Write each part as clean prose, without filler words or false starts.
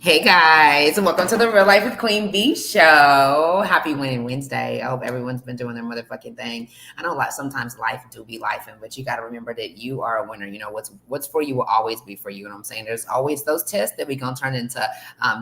Hey guys, and welcome to the Real Life with Queen V show. Happy Winning Wednesday. I hope everyone's been doing their motherfucking thing. I know sometimes life do be lifing, but you got to remember that you are a winner. You know what's for you will always be for you. You know what I'm saying? There's always those tests that we gonna turn into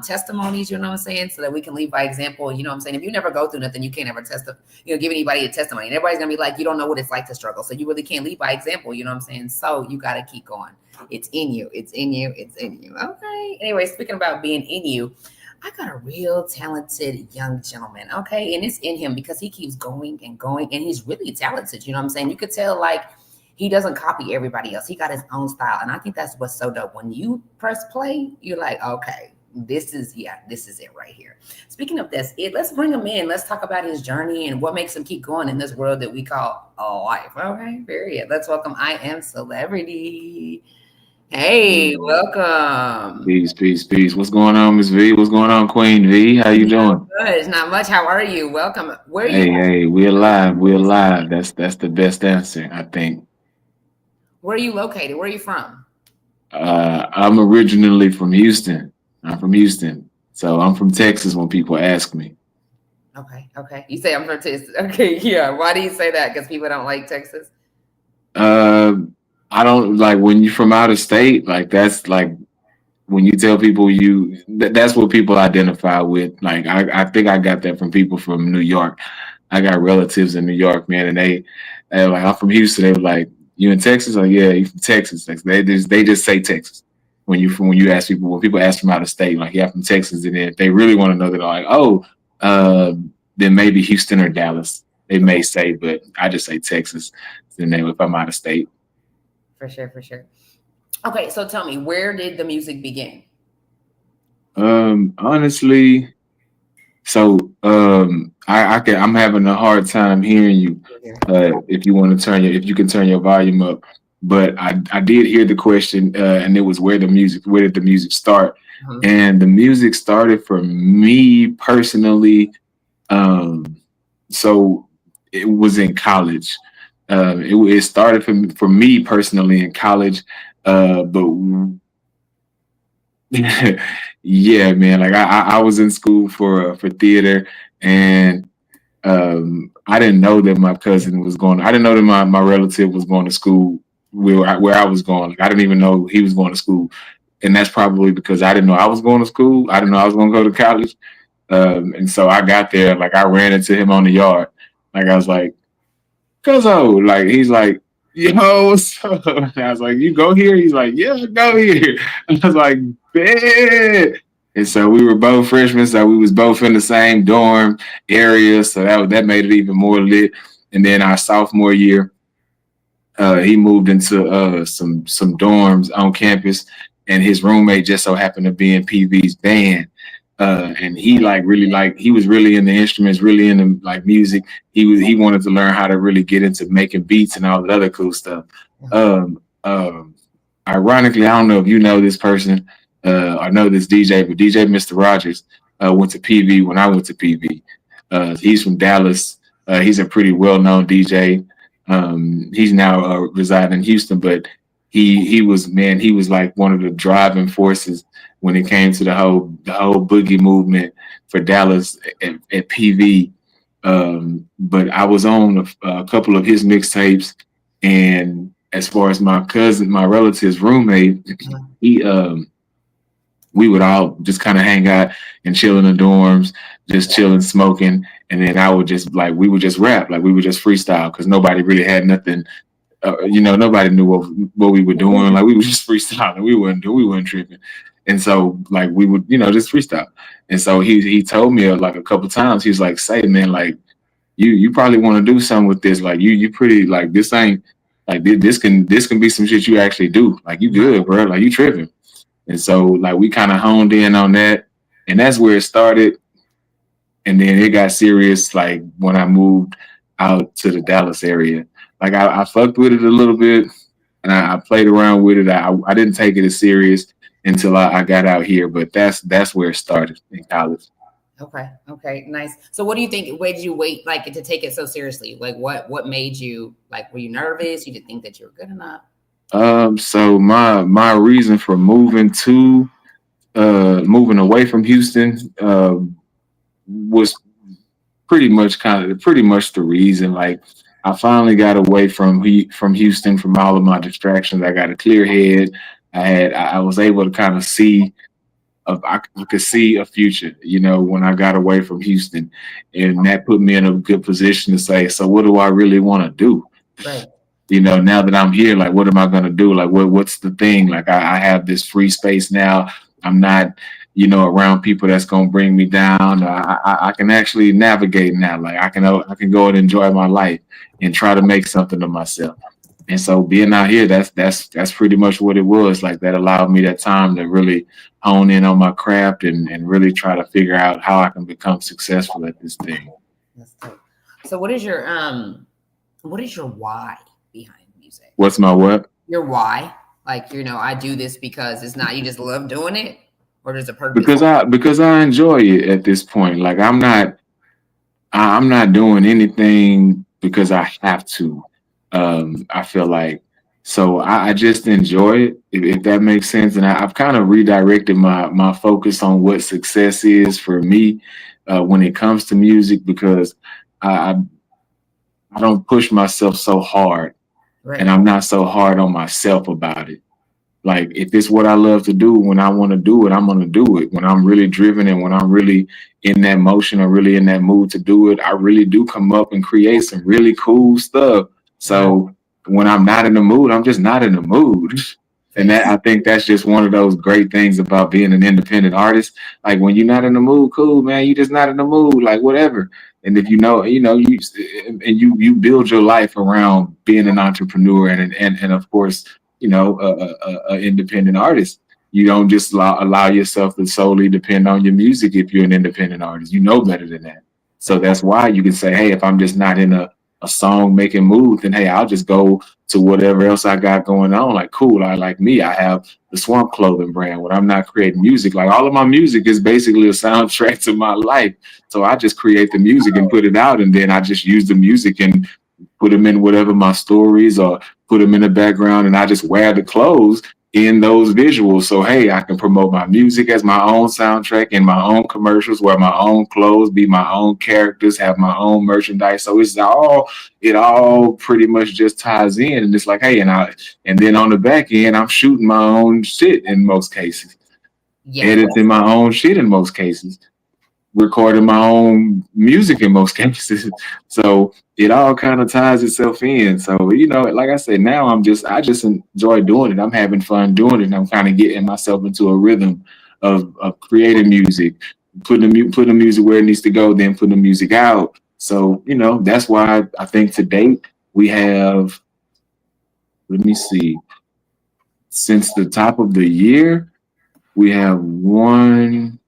testimonies. You know what I'm saying? So that we can lead by example. You know what I'm saying? If you never go through nothing, you can't ever give anybody a testimony. And everybody's gonna be like, you don't know what it's like to struggle, so you really can't lead by example. You know what I'm saying? So you got to keep going. It's in you. It's in you. It's in you. Okay. Anyway, speaking about being in you, I got a real talented young gentleman. Okay. And it's in him because he keeps going and going and he's really talented. You know what I'm saying? You could tell like he doesn't copy everybody else. He got his own style. And I think that's what's so dope. When you press play, you're like, okay, this is it right here. Speaking of this, let's bring him in. Let's talk about his journey and what makes him keep going in this world that we call life. Okay, period. Let's welcome I Am Celebrity. Hey, welcome. Peace, peace, peace. What's going on, Miss V? What's going on, Queen V? How you doing? Good. It's not much. How are you? Welcome. Where are you? Hey, we're alive. We're alive. That's the best answer, I think. Where are you located? Where are you from? I'm originally from Houston. I'm from Houston, so I'm from Texas. When people ask me, Okay. You say I'm from Texas. Okay, yeah. Why do you say that? Because people don't like Texas. uh, I don't like when you're from out of state. Like that's like when you tell people that's what people identify with. Like I think I got that from people from New York. I got relatives in New York, man, and they like I'm from Houston. They were like, "You in Texas?" Like, yeah, you from Texas. Like, they just say Texas when you ask people when people ask from out of state, like, yeah, I'm from Texas, and then if they really want to know, they're like, oh, uh, then maybe Houston or Dallas. They may say, but I just say Texas. Then if I'm out of state. For sure, for sure. Okay, so tell me, where did the music begin? Honestly, so I'm having a hard time hearing you. If you want to if you can turn your volume up. But I did hear the question, and it was where did the music start? Mhm. And the music started for me personally. Um, so it was in college. It started for me personally in college. But yeah, man, like I was in school for theater, and I didn't know that my cousin was going. I didn't know that my relative was going to school where I was going. Like, I didn't even know he was going to school, and that's probably because I didn't know I was going to school. I didn't know I was going to go to college, and so I got there. Like I ran into him on the yard. Like I was like, "Cuzzo," like he's like, "Yo, what's up?" And I was like, "You go here?" He's like, "Yeah, I go here." And I was like, "Bet." And so we were both freshmen, so we was both in the same dorm area, so that made it even more lit. And then our sophomore year, he moved into some dorms on campus, and his roommate just so happened to be in PV's band. And he was really into instruments, really into like music. He wanted to learn how to really get into making beats and all that other cool stuff. Um, um, Ironically, I don't know if you know this person. I know this DJ, but DJ Mr. Rogers went to PV when I went to PV. He's from Dallas. He's a pretty well-known DJ. He's now residing in Houston, but he was like one of the driving forces when it came to the whole boogie movement for Dallas at PV. But I was on a couple of his mixtapes, and as far as my relative's roommate, he we would all just kind of hang out and chill in the dorms, just chilling, smoking, and then I would just like we would just rap, like we would just freestyle because nobody really had nothing. Nobody knew what we were doing. Like we were just freestyling. We weren't tripping. And so like we would just freestyle. And so he told me like a couple times, he was like, "Say man, like you probably want to do something with this. Like you pretty like this ain't like this can be some shit you actually do. Like you good, bro. Like you tripping." And so like we kind of honed in on that, and that's where it started. And then it got serious like when I moved out to the Dallas area. Like I fucked with it a little bit, and I played around with it. I didn't take it as serious until I got out here, but that's where it started in college. Okay, nice. So what do you think? Where did you wait like to take it so seriously? Like what made you like? Were you nervous? You didn't think that you were good enough? So my reason for moving to moving away from Houston was pretty much the reason. Like I finally got away from Houston, from all of my distractions. I got a clear head. I was able to kind of see I could see a future, when I got away from Houston, and that put me in a good position to say, so what do I really want to do? Right. Now that I'm here, like, what am I going to do? Like, what's the thing? Like, I have this free space now. I'm not, around people that's going to bring me down. I can actually navigate now. Like, I can go and enjoy my life and try to make something of myself. And so being out here, that's pretty much what it was. Like that allowed me that time to really hone in on my craft and really try to figure out how I can become successful at this thing. That's dope. So what is your why behind music? What's my what? Your why? Like, I do this because it's not you just love doing it, or there's a purpose? Because I enjoy it at this point. Like I'm not doing anything because I have to. I feel like so I just enjoy it, if that makes sense. And I've kind of redirected my focus on what success is for me when it comes to music, because I I don't push myself so hard, Right. and I'm not so hard on myself about it. Like if it's what I love to do, when I want to do it, I'm gonna do it. When I'm really driven and when I'm really in that motion or really in that mood to do it, I really do come up and create some really cool stuff. So when I'm not in the mood, I'm just not in the mood. And that I think that's just one of those great things about being an independent artist. Like when you're not in the mood, cool, man, you just not in the mood, like whatever. And if you build your life around being an entrepreneur and of course, a independent artist. You don't just allow yourself to solely depend on your music if you're an independent artist. You know better than that. So that's why you can say, hey, if I'm just not in a song making mood, then hey, I'll just go to whatever else I got going on. Like, cool, I have the Swamp Clothing brand. When I'm not creating music, like all of my music is basically a soundtrack to my life. So I just create the music and put it out, and then I just use the music and put them in whatever my stories, or put them in the background, and I just wear the clothes in those visuals. So hey, I can promote my music as my own soundtrack in my own commercials, wear my own clothes, be my own characters, have my own merchandise. So it all pretty much just ties in, and it's like, hey, and then on the back end, I'm shooting my own shit in most cases, editing my own shit in most cases, recording my own music in most cases. So it all kind of ties itself in. So, like I said, now I just enjoy doing it. I'm having fun doing it. And I'm kind of getting myself into a rhythm of creating music, putting the music where it needs to go, then putting the music out. So, that's why I think to date we have, let me see, since the top of the year, we have 1,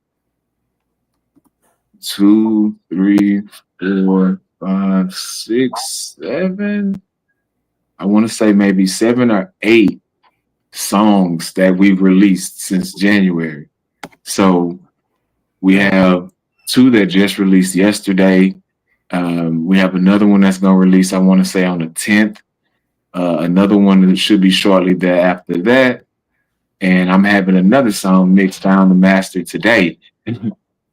2, 3, 4, 5, 6, 7. I want to say maybe 7 or 8 songs that we've released since January. So we have 2 that just released yesterday. We have another one that's going to release, I want to say, on the 10th. Another one that should be shortly thereafter that. And I'm having another song mixed down the master today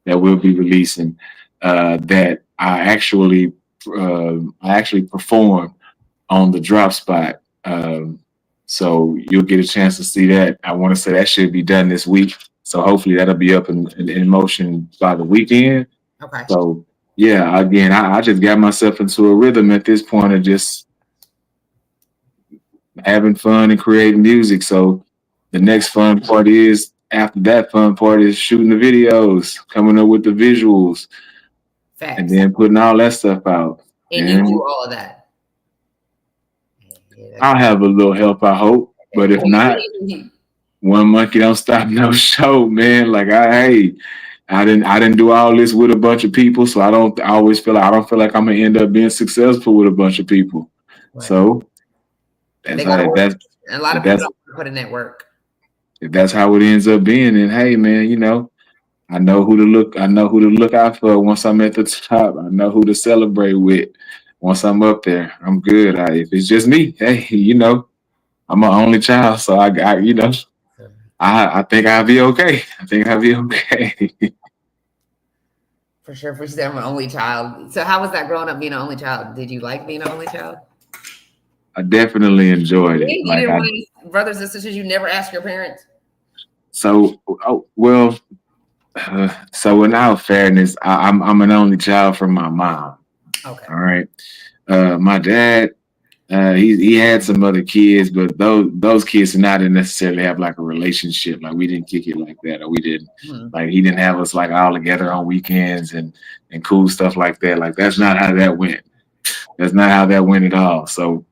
that we'll be releasing, that I actually performed on the drop spot. So you'll get a chance to see that. I want to say that should be done this week. So hopefully that'll be up in motion by the weekend. Okay. So yeah, again, I just got myself into a rhythm at this point of just having fun and creating music. So the next fun part is, after that fun part is shooting the videos, coming up with the visuals, Facts. and then putting all that stuff out. And you do all of that. I'll have a little help, I hope. But if not, one monkey don't stop no show, man. Like I didn't do all this with a bunch of people, so I don't feel like I'm gonna end up being successful with a bunch of people. Right. So that's how a lot of people don't put in that work. If that's how it ends up being, then hey, man, I know who to look out for once I'm at the top. I know who to celebrate with once I'm up there. I'm good. If it's just me, hey, I'm an only child, so I I think I'll be okay. I think I'll be okay. For sure, for sure. I'm an only child. So how was that growing up being an only child? Did you like being an only child? I definitely enjoyed it. You Like didn't I want any brothers and sisters? You never asked your parents? so well. So in all fairness, I'm an only child from my mom. Okay. All right. My dad, he had some other kids, but those kids did not necessarily have like a relationship. Like we didn't kick it like that, or we didn't like he didn't have us like all together on weekends and cool stuff like that. Like that's not how that went. That's not how that went at all. So,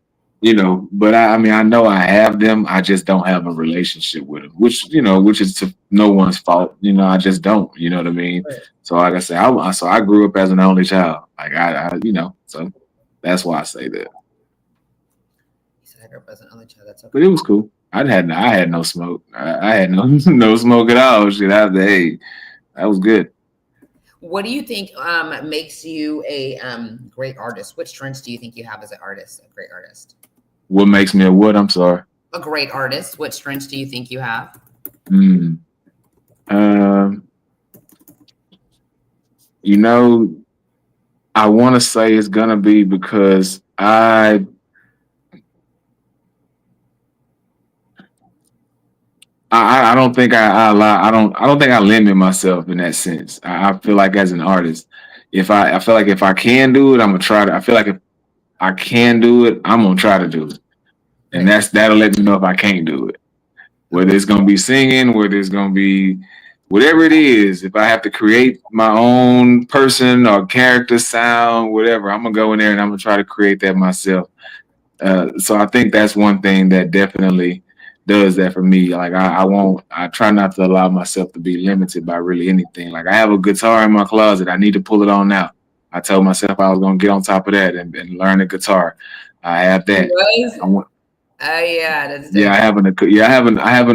but I mean, I know I have them. I just don't have a relationship with them, which is to no one's fault. I just don't. You know what I mean? Right. So, like I said, I grew up as an only child. Like so that's why I say that. You said I grew up as an only child. That's okay. But it was cool. I had no smoke. I had no no smoke at all. Shit, hey, that was good. What do you think makes you a great artist? Which strengths do you think you have as an artist, a great artist? What makes me a what? I'm sorry. A great artist. What strengths do you think you have? Um, I want to say it's gonna be because I don't think I lie. I don't think I limit myself in that sense. I feel like as an artist, I feel like if I can do it, I'm gonna try to. I feel like if I can do it, I'm gonna try to do it, and that'll let me know if I can't do it. Whether it's gonna be singing, whether it's gonna be whatever it is. If I have to create my own person or character sound, whatever, I'm gonna go in there and I'm gonna try to create that myself. So I think that's one thing that definitely does that for me. Like I try not to allow myself to be limited by really anything. Like I have a guitar in my closet. I need to pull it on out. I told myself I was gonna get on top of that and learn the guitar. I have that. Yeah, that's yeah. I have an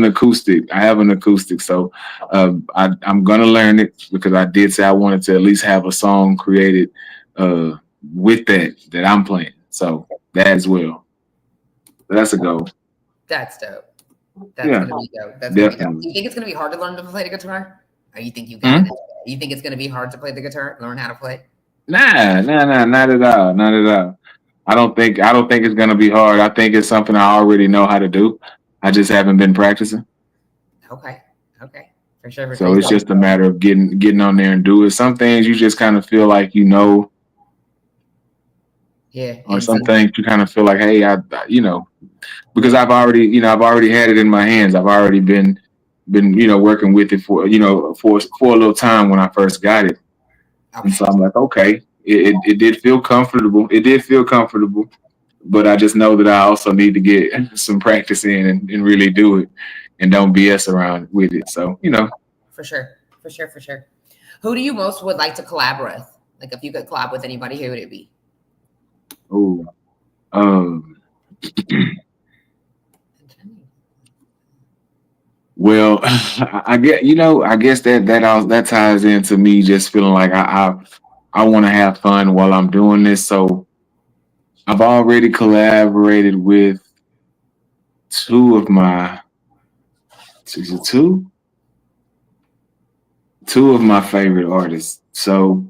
acoustic. I have an acoustic. So I'm gonna learn it because I did say I wanted to at least have a song created with that I'm playing. So that as well. That's a goal. That's dope. That's gonna be dope. That's gonna be dope. Do you think it's gonna be hard to learn to play the guitar? Or you think you got it? You think it's gonna be hard to play the guitar? Learn how to play? Nah, not at all. Not at all. I don't think it's gonna be hard. I think it's something I already know how to do. I just haven't been practicing. Okay. For sure. So it's just a matter of getting on there and do it. Some things you just kind of feel like Yeah. Or some things you kind of feel like, hey, because I've already had it in my hands. I've already been working with it for a little time when I first got it. Okay. And so I'm like, okay, it did feel comfortable. It did feel comfortable, but I just know that I also need to get some practice in and really do it and don't BS around with it. So, For sure. Who do you most would like to collab with? Like if you could collab with anybody, who would it be? Oh, well, I guess that ties into me just feeling like I want to have fun while I'm doing this. So I've already collaborated with two of my favorite artists. So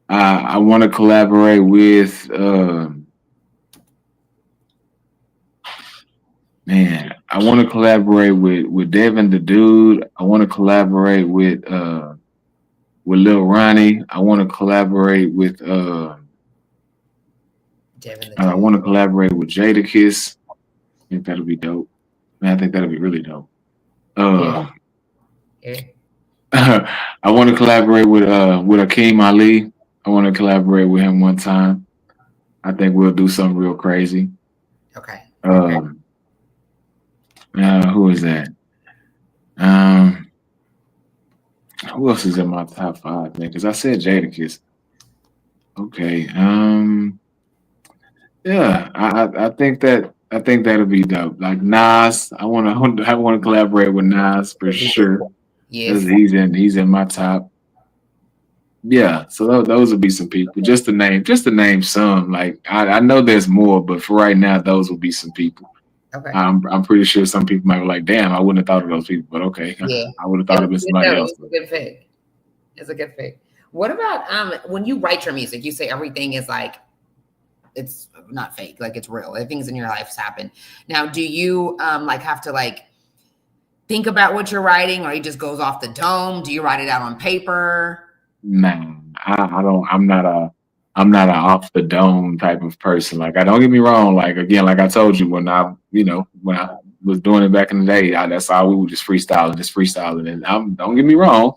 I want to collaborate with I want to collaborate with Devin the Dude. I want to collaborate with Lil Ronnie. I want to collaborate with I want to collaborate with Jadakiss. I think that'll be dope. Man, I think that'll be really dope. I want to collaborate with Akeem Ali. I want to collaborate with him one time. I think we'll do something real crazy. Okay. Who is that? Who else is in my top 5, man? Because I said Jadakiss. Okay. Yeah, I think that'll be dope. Like Nas, I want to collaborate with Nas for sure. Yes, he's in my top. Yeah, so those would be some people. Just to name some. Like I know there's more, but for right now, those will be some people. Okay. I'm pretty sure some people might be like, damn, I wouldn't have thought of those people, but okay. Yeah. I would have It thought was of it good though. somebody It else. was a good pick. It's a good pick. What about when you write your music, you say everything is like it's not fake, like it's real. Things in your life happen. Now, do you like have to like think about what you're writing, or it just goes off the dome? Do you write it out on paper? Man, I don't. I'm not a off the dome type of person. Like, I don't get me wrong. Like again, like I told you when when I was doing it back in the day, that's all we were just freestyling. And don't get me wrong,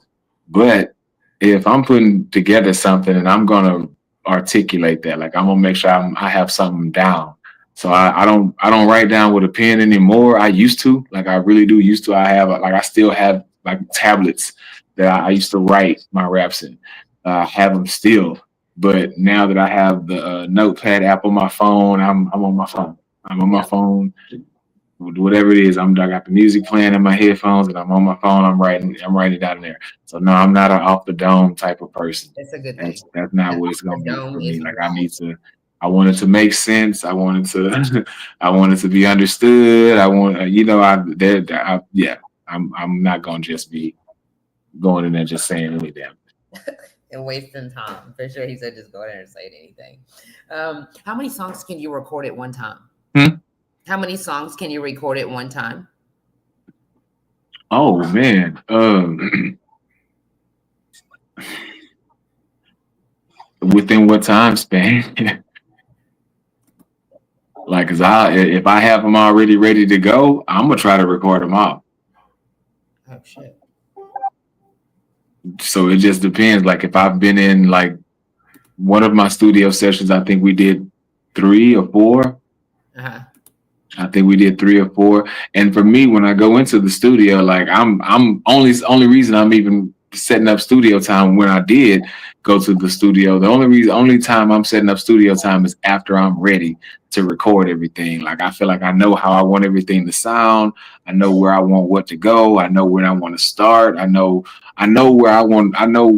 but if I'm putting together something and I'm gonna articulate that, like I'm gonna make sure I have something down. So I don't write down with a pen anymore. I used to, like I really do used to. I still have like tablets that I used to write my raps in. Have them still, but now that I have the notepad app on my phone, I'm on my phone. I'm on my phone. Whatever it is, I got the music playing in my headphones, and I'm on my phone. I'm writing it down there. So no, I'm not an off the dome type of person. It's a good thing. That's not That what it's the gonna be dome for me. is Like wrong. I want it to make sense. I want it to, I want it to be understood. I want, yeah. I'm not gonna just be going in there just saying any damn. And wasting time. For sure, he said just go there and say anything. How many songs can you record at one time? Hmm? How many songs can you record at one time? Oh man, within what time span? Like, cause if I have them already ready to go, I'm gonna try to record them all. Oh shit. So it just depends. Like if I've been in like one of my studio sessions, I think we did 3 or 4. Uh-huh. I think we did 3 or 4. And for me, when I go into the studio, like I'm only reason I'm even setting up studio time when I did go to the studio. The only time I'm setting up studio time is after I'm ready to record everything. Like I feel like I know how I want everything to sound. I know where I want what to go. I know when I want to start. I know where I want. I know,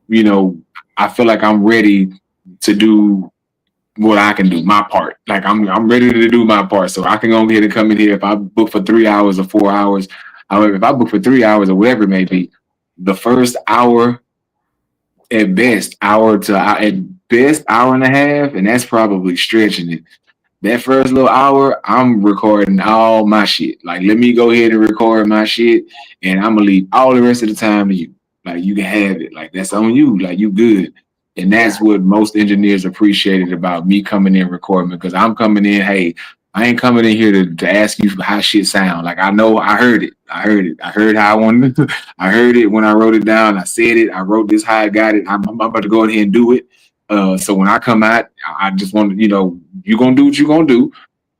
you know. I feel like I'm ready to do what I can do, my part. Like I'm ready to do my part. So I can go ahead and come in here. If I book for 3 hours or 4 hours, however, if I book for 3 hours or whatever it may be, the first hour at best hour and a half, and that's probably stretching it. That first little hour, I'm recording all my shit. Like, let me go ahead and record my shit, and I'm gonna leave all the rest of the time to you. Like, you can have it. Like, that's on you. Like, you good. And Yeah. that's what most engineers appreciated about me coming in recording, because I'm coming in, hey, I ain't coming in here to ask you how shit sound. Like, I know I heard it. I heard it. I heard how I wanted it. I heard it when I wrote it down. I said it. I wrote this how I got it. I'm about to go ahead and do it. So when I come out, I just want to, you're going to do what you're going to do.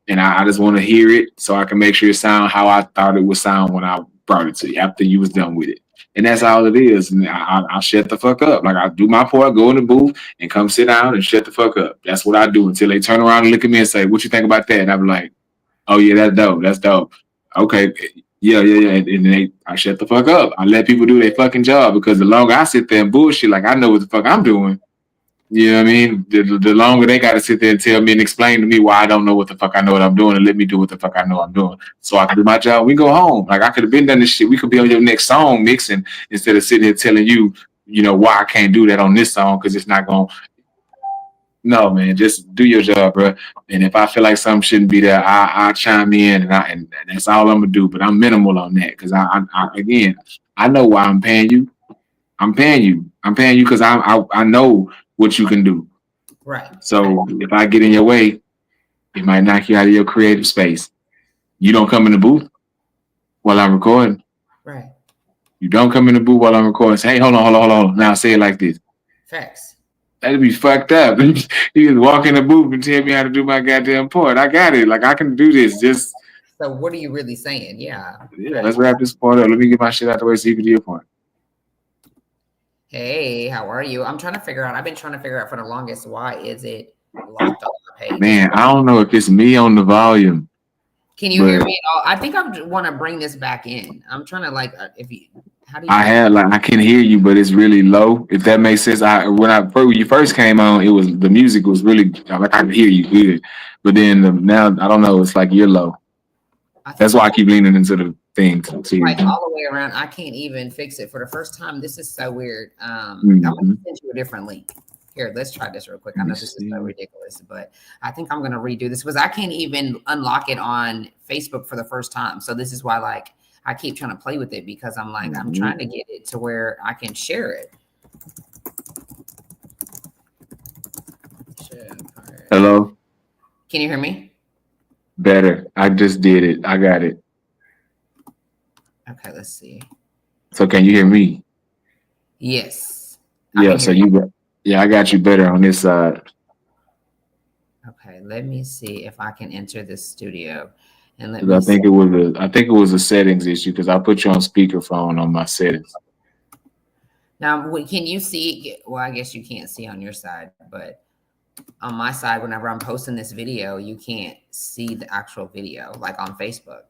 And I just want to hear it so I can make sure it sound how I thought it would sound when I brought it to you after you was done with it. And that's all it is. And I shut the fuck up. Like I do my part, go in the booth and come sit down and shut the fuck up. That's what I do until they turn around and look at me and say, what you think about that? And I'm like, oh yeah, that's dope. That's dope. Okay. Yeah. And then I shut the fuck up. I let people do their fucking job, because the longer I sit there and bullshit, like I know what the fuck I'm doing. You know what I mean? The longer they got to sit there and tell me and explain to me why I don't know what the fuck I know what I'm doing, and let me do what the fuck I know I'm doing, so I can do my job. We go home. Like I could have been done this shit. We could be on your next song mixing instead of sitting here telling you, why I can't do that on this song because it's not going. No, man, just do your job, bro. And if I feel like something shouldn't be there, I chime in, and that's all I'm gonna do. But I'm minimal on that, because again, I know why I'm paying you. I'm paying you. I'm paying you because I know what you can do. Right. So if I get in your way, it might knock you out of your creative space. You don't come in the booth while I'm recording. Right. You don't come in the booth while I'm recording. Say, hey, hold on. Now say it like this. Facts. That'd be fucked up. You just walk in the booth and tell me how to do my goddamn part. I got it. Like I can do this. Just So what are you really saying? Yeah. let's wrap this part up. Let me get my shit out the way so you can do your part. Hey, how are you? I've been trying to figure out for the longest, why is it locked on my page? Man, I don't know if it's me on the volume. Can you hear me at all? I think I want to bring this back in. I'm trying to How do you I hear me? had like I can hear you, but it's really low. If that makes sense. When you first came on, it was the music was really like I could hear you good, but then now I don't know. It's like you're low. I think That's I'm why I keep leaning into the thing to hear like you. all the way around. I can't even fix it for the first time. This is so weird. I'm gonna Mm-hmm. send you a different link. Here, let's try this real quick. I Let me know this is so see. ridiculous, but I think I'm gonna redo this because I can't even unlock it on Facebook for the first time. So this is why, like, I keep trying to play with it because I'm like, I'm Mhm. trying to get it to where I can share it. Hello. Can you hear me? Better. I just did it. I got it. Okay, let's see. So can you hear me? Yes, I Yeah. can So hear you. you got. Yeah, I got you better on this side. Okay, let me see if I can enter this studio, and let 'Cause me see. I think it was a settings issue because I put you on speakerphone on my settings. Now, can you see? Well, I guess you can't see on your side, but on my side, whenever I'm posting this video, you can't see the actual video like on Facebook.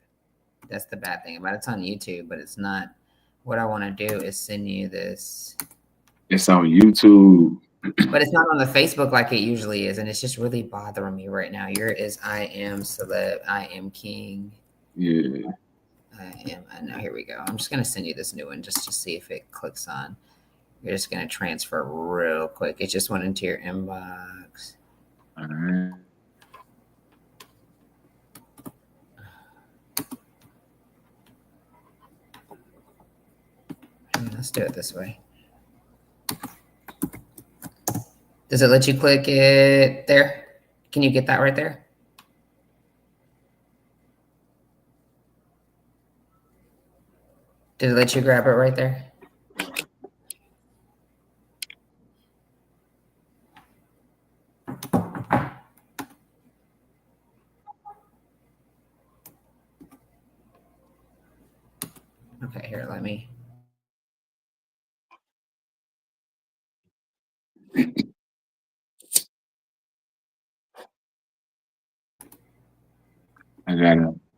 That's the bad thing about it. It's on YouTube, but it's not. What I want to do is send you this, It's on YouTube. but it's not on the Facebook like it usually is, and it's just really bothering me right now. Here is I am celeb, I am king, Yeah. I know. Here we go. I'm just gonna send you this new one just to see if it clicks on. You're just gonna transfer real quick. It just went into your inbox. All right. Let's do it this way. Does it let you click it there? Can you get that right there? Did it let you grab it right there? Okay, here, let me. I got it.